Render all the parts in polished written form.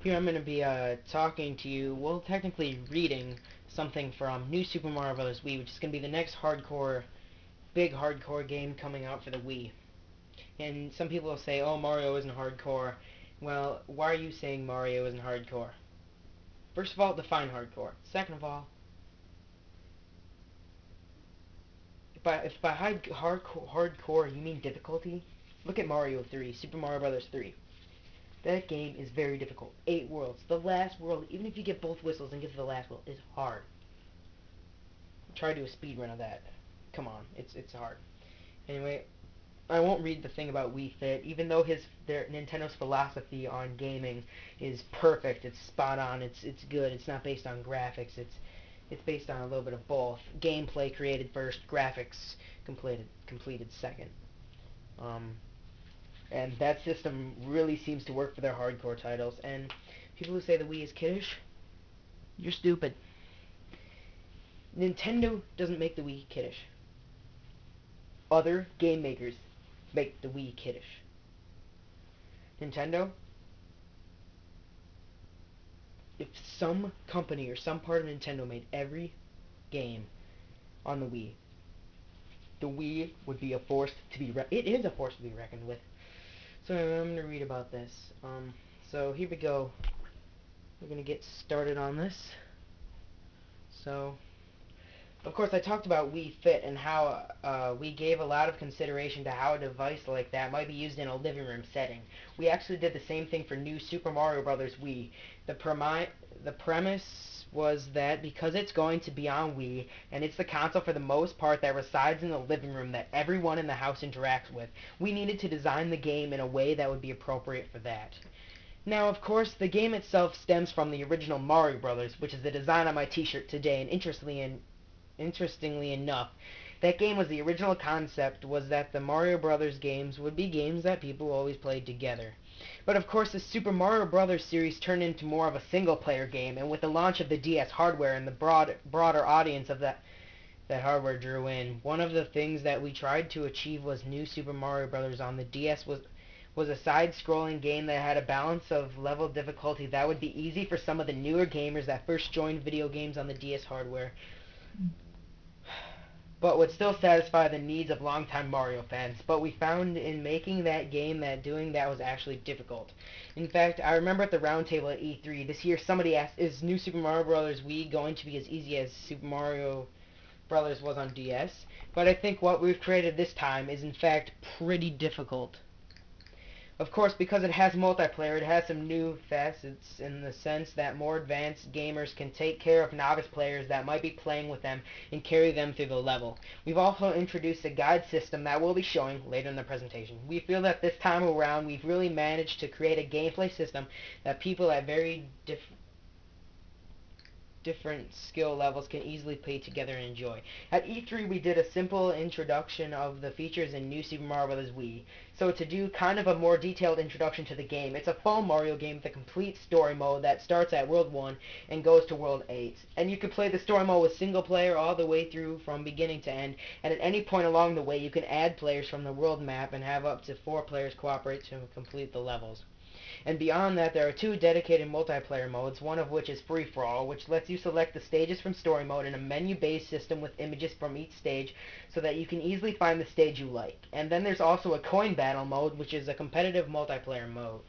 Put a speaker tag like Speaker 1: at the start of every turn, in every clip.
Speaker 1: Here I'm going to be talking to you, well, technically reading something from New Super Mario Bros. Wii, which is going to be the next big hardcore game coming out for the Wii. And some people will say, oh, Mario isn't hardcore. Well, why are you saying Mario isn't hardcore? First of all, define hardcore. Second of all, if by hardcore you mean difficulty, look at Mario 3, Super Mario Bros. 3. That game is very difficult. 8 worlds. The last world, even if you get both whistles and get to the last world, is hard. Try to do a speed run of that. Come on, it's hard. Anyway, I won't read the thing about Wii Fit, even though Nintendo's philosophy on gaming is perfect. It's spot on. It's good. It's not based on graphics. It's based on a little bit of both. Gameplay created first, graphics completed second. Um, and that system really seems to work for their hardcore titles. And people who say the Wii is kiddish, you're stupid. Nintendo doesn't make the Wii kiddish. Other game makers make the Wii kiddish. Nintendo, if some company or some part of Nintendo made every game on the Wii would be a force to be it is a force to be reckoned with. So I'm going to read about this. So here we go. We're going to get started on this. So of course, I talked about Wii Fit and how we gave a lot of consideration to how a device like that might be used in a living room setting. We actually did the same thing for New Super Mario Bros. Wii. The premise was that because it's going to be on Wii, and it's the console for the most part that resides in the living room that everyone in the house interacts with, we needed to design the game in a way that would be appropriate for that. Now, of course, the game itself stems from the original Mario Bros., which is the design on my t-shirt today, and interestingly enough, that game was the original concept was that the Mario Brothers games would be games that people always played together. But of course, the Super Mario Brothers series turned into more of a single-player game, and with the launch of the DS hardware and the broader audience of that hardware drew in, one of the things that we tried to achieve was New Super Mario Brothers on the DS was a side-scrolling game that had a balance of level difficulty that would be easy for some of the newer gamers that first joined video games on the DS hardware, but would still satisfy the needs of longtime Mario fans. But we found in making that game that doing that was actually difficult. In fact, I remember at the roundtable at E3 this year, somebody asked, is New Super Mario Bros. Wii going to be as easy as Super Mario Bros. Was on DS? But I think what we've created this time is in fact pretty difficult. Of course, because it has multiplayer, it has some new facets in the sense that more advanced gamers can take care of novice players that might be playing with them and carry them through the level. We've also introduced a guide system that we'll be showing later in the presentation. We feel that this time around we've really managed to create a gameplay system that people at very different skill levels can easily play together and enjoy. At E3 we did a simple introduction of the features in New Super Mario Bros. Wii. So to do kind of a more detailed introduction to the game, it's a full Mario game with a complete story mode that starts at World 1 and goes to World 8. And you can play the story mode with single player all the way through from beginning to end, and at any point along the way you can add players from the world map and have up to 4 players cooperate to complete the levels. And beyond that, there are 2 dedicated multiplayer modes, one of which is free-for-all, which lets you select the stages from story mode in a menu-based system with images from each stage so that you can easily find the stage you like. And then there's also a coin battle mode, which is a competitive multiplayer mode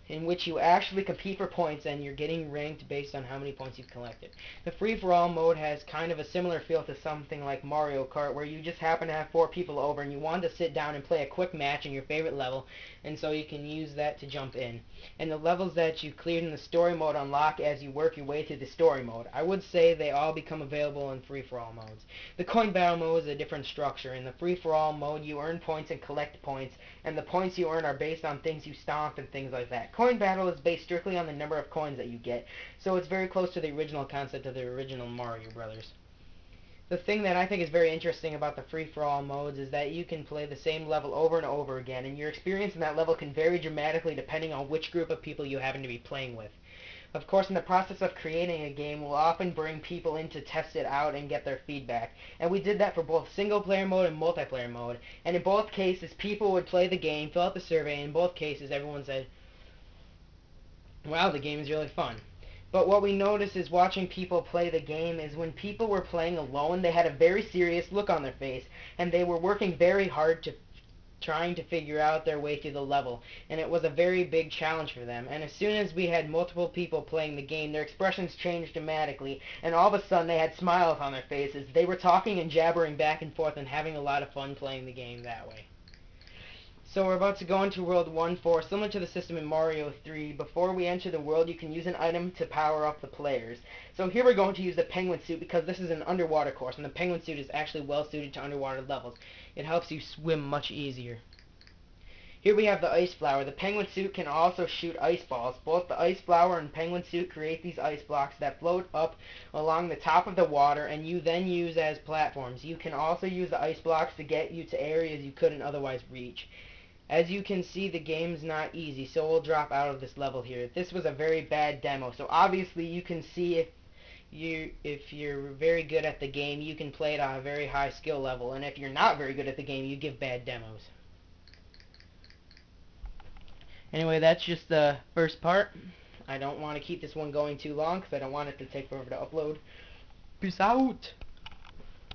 Speaker 1: in which you actually compete for points and you're getting ranked based on how many points you've collected. The free-for-all mode has kind of a similar feel to something like Mario Kart, where you just happen to have 4 people over and you want to sit down and play a quick match in your favorite level, and so you can use that to jump in. And the levels that you cleared in the story mode unlock as you work your way through the story mode. I would say they all become available in free-for-all modes. The coin battle mode is a different structure. In the free-for-all mode, you earn points and collect points, and the points you earn are based on things you stomp and things like that. Coin battle is based strictly on the number of coins that you get, so it's very close to the original concept of the original Mario Brothers. The thing that I think is very interesting about the free-for-all modes is that you can play the same level over and over again, and your experience in that level can vary dramatically depending on which group of people you happen to be playing with. Of course, in the process of creating a game, we'll often bring people in to test it out and get their feedback. And we did that for both single-player mode and multiplayer mode. And in both cases, people would play the game, fill out the survey, and in both cases, everyone said, Wow, the game is really fun. But what we noticed is watching people play the game is when people were playing alone, they had a very serious look on their face, and they were working very hard to trying to figure out their way through the level, and it was a very big challenge for them. And as soon as we had multiple people playing the game, their expressions changed dramatically, and all of a sudden they had smiles on their faces. They were talking and jabbering back and forth and having a lot of fun playing the game that way. So we're about to go into World 1-4, similar to the system in Mario 3. Before we enter the world, you can use an item to power up the players. So here we're going to use the penguin suit because this is an underwater course, and the penguin suit is actually well suited to underwater levels. It helps you swim much easier. Here we have the ice flower. The penguin suit can also shoot ice balls. Both the ice flower and penguin suit create these ice blocks that float up along the top of the water and you then use as platforms. You can also use the ice blocks to get you to areas you couldn't otherwise reach. As you can see, the game's not easy, so we'll drop out of this level here. This was a very bad demo, so obviously you can see if you're very good at the game, you can play it on a very high skill level, and if you're not very good at the game, you give bad demos. Anyway, that's just the first part. I don't want to keep this one going too long because I don't want it to take forever to upload. Peace out!